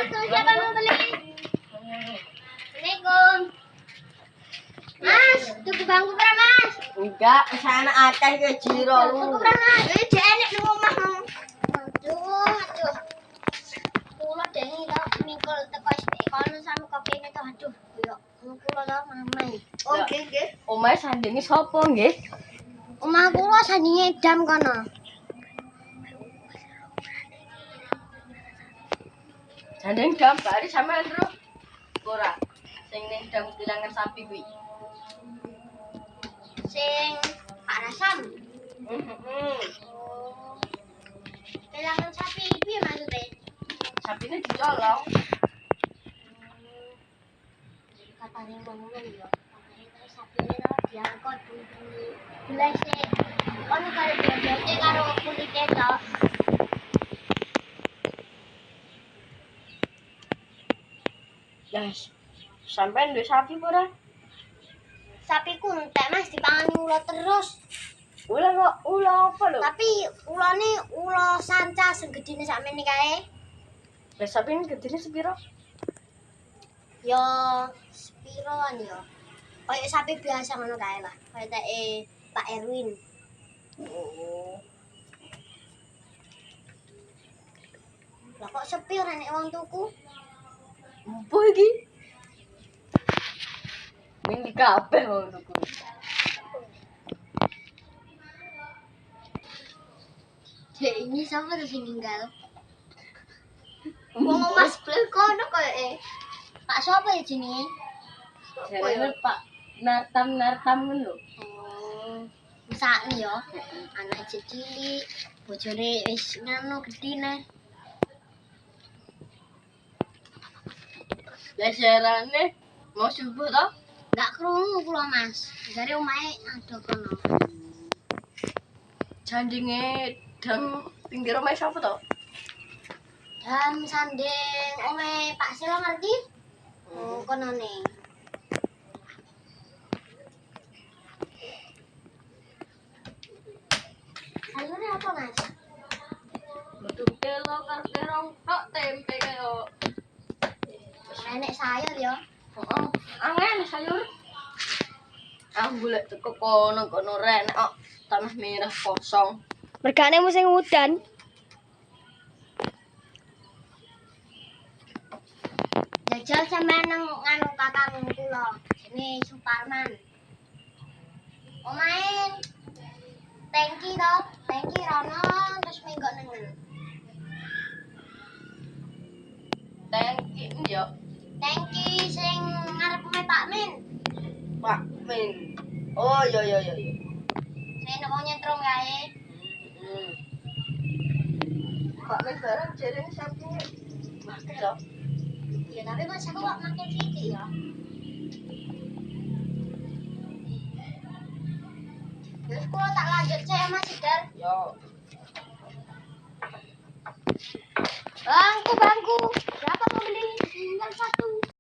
tuh siapa mau beli? Assalamualaikum. Mas, tuku bangku berapa mas? Enggak, sana akeh ke jiro lu. Tuku berapa mas? Jek enek nang omah. Aduh. Kula dengi tau mikul teko SPI kono sampe kepene to aduh. Yo, kula tau mamai. Oh, nggih. Omahe sandinge sapa nggih? Omah kula sandinge Dam kono. Sanding dam bari sampean lho. Ora. Sing ning dam kilangan sapi kuwi. Sing Pak Rasam. Heeh. Kelangan sapi piye maksudnya? Sapine dicolong. Katanya ngomongin ya. Katanya sapine to diangkut di blese. Ono karo bebeke karo kulite to. Yes. Sampean duwe sapi apa ora? Sapiku entek Mas dipangani ulo terus. Ula kok ula apa lho? Tapi ulone ulo sanca segedine sakmene kae. Lah sapine gedene sepiro? Yo spiroan yo. Kayak sapi biasa ngono kae lah. Kayak Pak Erwin. Oh. Lah kok sepi ora nek wong tuku? Apa iki? Ning di kabeh wong tuku. Dek ini siapa tuh sing ninggal? Wong omah sebelah kono koyo Pak sapa ya jenenge? Jarene Pak Nartam lho. Oh, mesakne yo. Anak cilik, bojone wis ngono gedine. Lah jarane mau subuh to? Enggak krungu kula Mas. Jare omahe ada kono. Jandinge dam pinggir omahe sapa to? Dan sanding omahe Pak Sila ngerti? Oh, kono nih. Sayurnya apa Mas? Betul telo karo terong tok tempe kaya. Enek sayur ya. Heeh, angel sayur. Ah golek teko kono rek kok tanah merah kosong. Mergane musim udan. Jajal sampean nang nganu kakang kula. Jenenge Suparman. Omahe tangki to, tangki rono terus minggo nengen. Tangki yo. Tangki sing ngarep omahe Pak Min. Pak Min. Oh yo. Sing nek wong nyentrum kae. Pak Min barang jarene sampinge. Mati to. Ya tapi Mas aku kok makin sithik ya. Terus kula tak lanjut saya Mas Sidar. Yo. Bangku. Berapa mau beli? Tinggal 1.